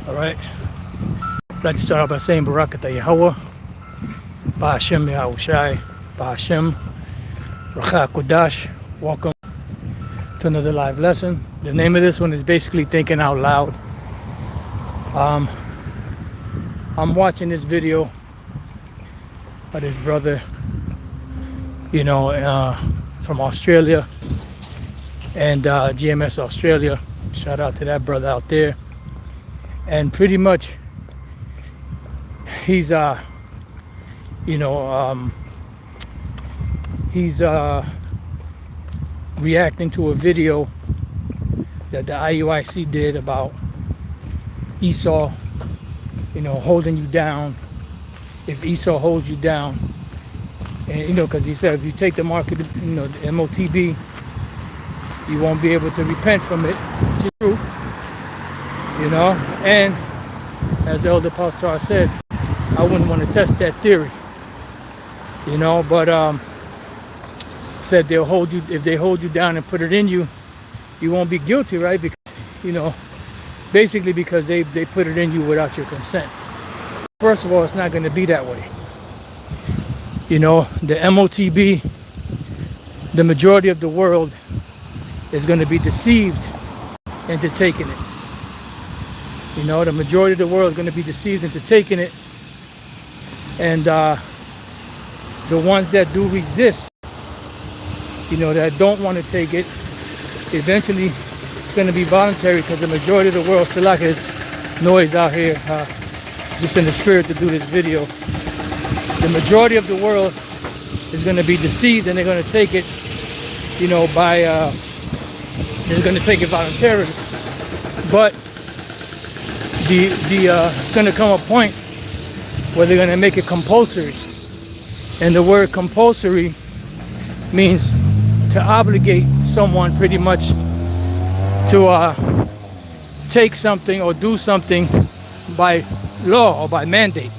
All right. I'd like to start off by saying Barakatah Yahweh, Ba'ashem Yahushai, Ba'ashem, Racha Kodash. Welcome to another live lesson. The name of this one is basically Thinking Out Loud. I'm watching this video of this brother, from Australia and GMS Australia. Shout out to that brother out there. And pretty much he's reacting to a video that the IUIC did about Esau, holding you down. If Esau holds you down, and because he said if you take the mark of the MOTB, you won't be able to repent from it, which is true. And as Elder Pastor said, I wouldn't want to test that theory, but said they'll hold you, if they hold you down and put it in you, you won't be guilty, right? Because, basically because they put it in you without your consent. First of all, it's not going to be that way. The MOTB, the majority of the world is going to be deceived into taking it. The majority of the world is going to be deceived into taking it. And the ones that do resist, that don't want to take it, eventually it's going to be voluntary, because the majority of the world, still like there's noise out here, just in the spirit to do this video. The majority of the world is going to be deceived, and they're going to take it, they're going to take it voluntarily. But it's going to come a point where they're going to make it compulsory. And the word compulsory means to obligate someone pretty much to take something or do something by law or by mandate.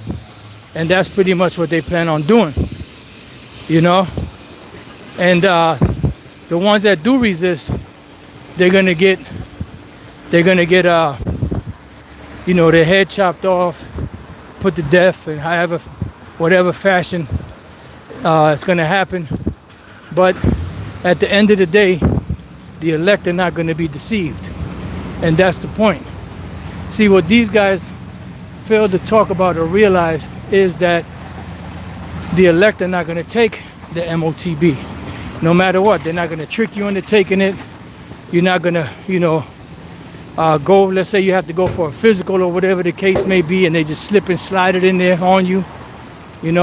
And that's pretty much what they plan on doing, And the ones that do resist, they're gonna get their head chopped off, put to death, and whatever fashion it's gonna happen. But at the end of the day, the elect are not gonna be deceived, and that's the point. See, what these guys fail to talk about or realize is that the elect are not gonna take the MOTB. No matter what, they're not gonna trick you into taking it. You're not gonna, go, let's say you have to go for a physical or whatever the case may be, and they just slip and slide it in there on you. They're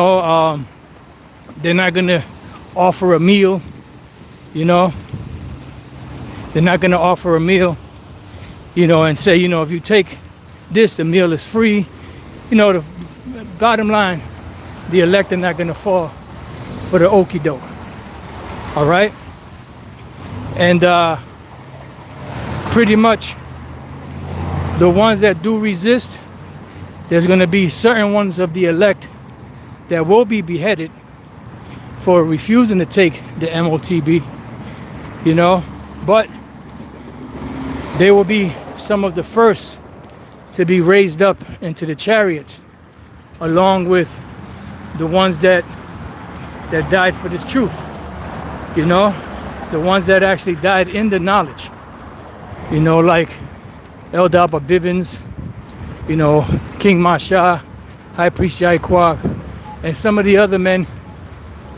not gonna offer a meal, They're not gonna offer a meal, and say, if you take this, the meal is free. The bottom line, the elect are not gonna fall for the okie doke. All right? And pretty much the ones that do resist, there's going to be certain ones of the elect that will be beheaded for refusing to take the MOTB, but they will be some of the first to be raised up into the chariots, along with the ones that died for this truth, the ones that actually died in the knowledge, like Elder Abba Bivens, King Masha, High Priest Yaikwab, and some of the other men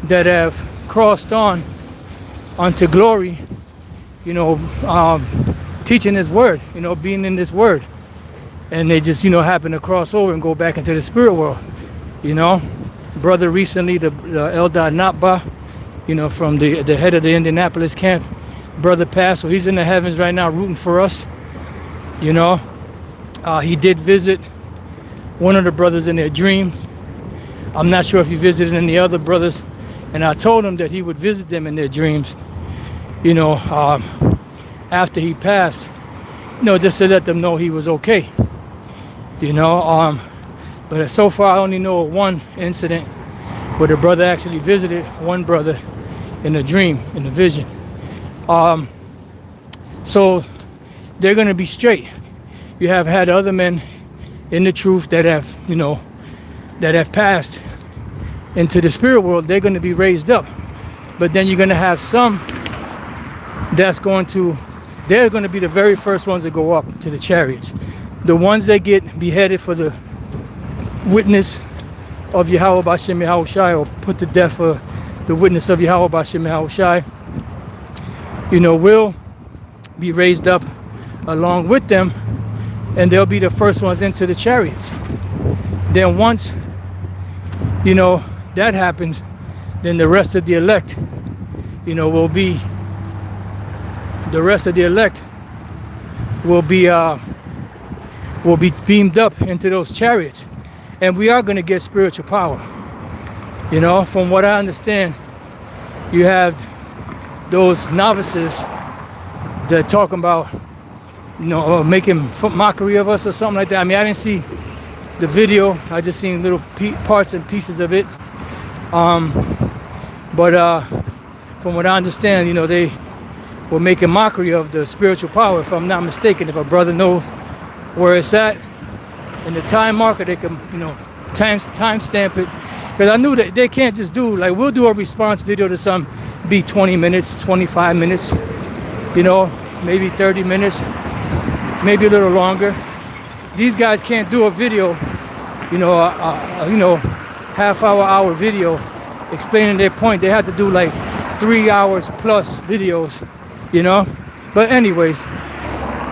that have crossed on unto glory, teaching his word, being in this word. And they just, happen to cross over and go back into the spirit world, Brother recently, the Elder Natba, from the head of the Indianapolis camp, brother passed, so he's in the heavens right now rooting for us. He did visit one of the brothers in their dream. I'm not sure if he visited any other brothers, and I told him that he would visit them in their dreams, after he passed, just to let them know he was okay, but so far I only know of one incident where the brother actually visited one brother in a dream, in a vision. So they're going to be straight. You have had other men in the truth that have, that have passed into the spirit world, they're going to be raised up. But then you're going to have some they're going to be the very first ones that go up to the chariots. The ones that get beheaded for the witness of Yahweh Bashem Yahushai, or put to death for the witness of Yahweh Bashem Yahushai, will be raised up along with them, and they'll be the first ones into the chariots. Then once, that happens, then the rest of the elect, will be beamed up into those chariots, and we are going to get spiritual power. From what I understand, you have those novices that talking about, making mockery of us or something like that. I mean, I didn't see the video. I just seen little parts and pieces of it. But from what I understand, they were making mockery of the spiritual power, if I'm not mistaken. If a brother knows where it's at in the time marker, they can, time stamp it. Because I knew that they can't just do, like, we'll do a response video to some, be 20 minutes, 25 minutes, maybe 30 minutes, maybe a little longer. These guys can't do a video, half-hour video explaining their point. They have to do like 3 hours plus videos, But anyways,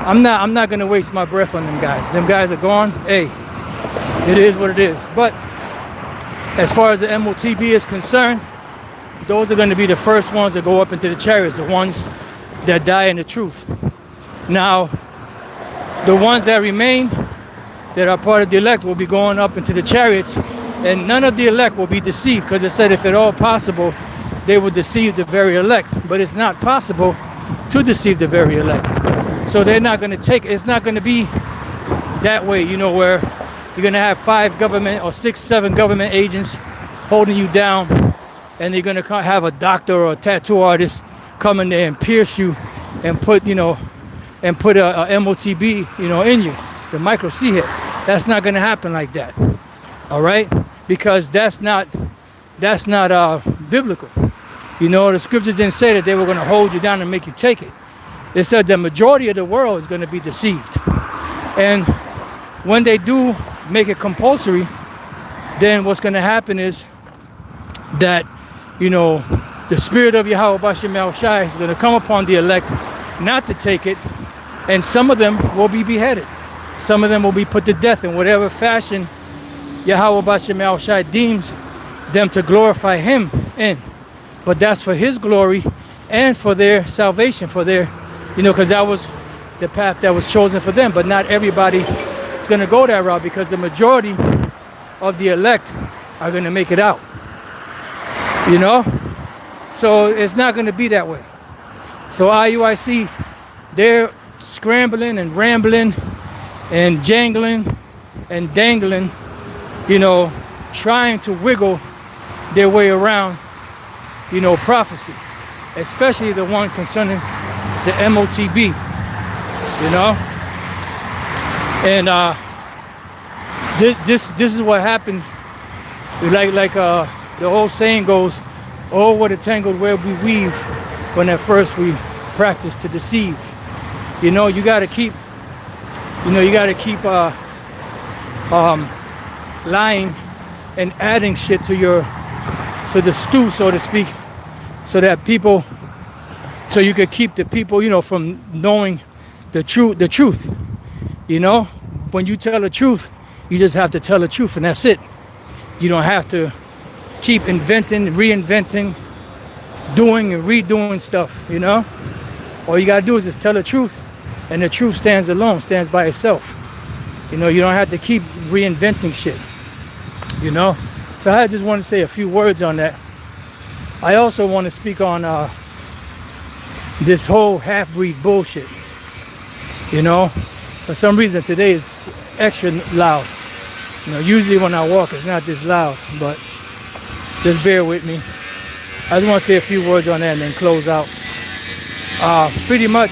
I'm not gonna waste my breath on them guys. Them guys are gone. Hey, it is what it is. But as far as the MOTB is concerned, those are going to be the first ones that go up into the chariots, the ones that die in the truth. Now, the ones that remain, that are part of the elect, will be going up into the chariots, and none of the elect will be deceived, because it said if at all possible, they will deceive the very elect. But it's not possible to deceive the very elect. So they're not going to it's not going to be that way, where you're going to have 5 government or 6, 7 government agents holding you down, and they're going to have a doctor or a tattoo artist come in there and pierce you and put, a MOTB, in you, the micro C hit. That's not going to happen like that. All right? Because that's not biblical. The scriptures didn't say that they were going to hold you down and make you take it. It said the majority of the world is going to be deceived. And when they do make it compulsory, then what's going to happen is that, the spirit of Yahweh Bashem Yahushai is going to come upon the elect not to take it, and some of them will be beheaded. Some of them will be put to death in whatever fashion Yahweh Bashem Yahushai deems them to glorify him in. But that's for his glory and for their salvation, for their, because that was the path that was chosen for them. But not everybody is going to go that route, because the majority of the elect are going to make it out. So it's not going to be that way. So IUIC, they're scrambling and rambling and jangling and dangling, trying to wiggle their way around, prophecy, especially the one concerning the MOTB, and this is what happens. Like the old saying goes, "Oh, what a tangled web we weave," when at first we practice to deceive. You got to keep, lying and adding shit to the stew, so to speak, so that so you could keep the people, from knowing the truth. When you tell the truth, you just have to tell the truth, and that's it. You don't have to keep inventing, reinventing, doing and redoing stuff, All you gotta do is just tell the truth, and the truth stands alone, stands by itself. You don't have to keep reinventing shit, So I just want to say a few words on that. I also want to speak on this whole half-breed bullshit. For some reason today is extra loud. Usually when I walk it's not this loud, but just bear with me. I just want to say a few words on that and then close out. Pretty much,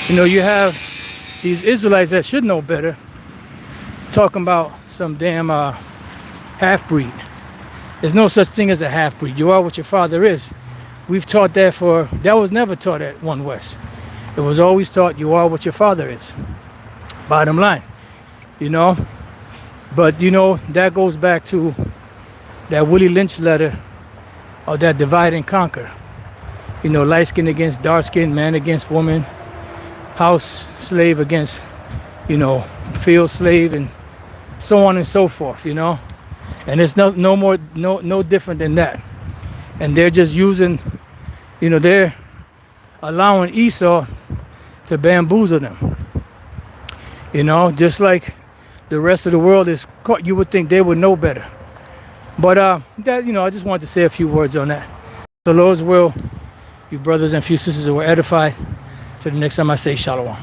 you have these Israelites that should know better, talking about some damn half-breed. There's no such thing as a half-breed. You are what your father is. We've taught that was never taught at One West. It was always taught you are what your father is. Bottom line, you know. But, you know, that goes back to that Willie Lynch letter of that divide and conquer. You know, light skin against dark skin, man against woman, house slave against, you know, field slave, and so on and so forth, you know. And it's no different than that. And they're just using, you know, they're allowing Esau to bamboozle them. You know, just like the rest of the world is caught, you would think they would know better. But that, you know, I just wanted to say a few words on that. The Lord's will, you brothers and few sisters that were edified. Till the next time I say shalom.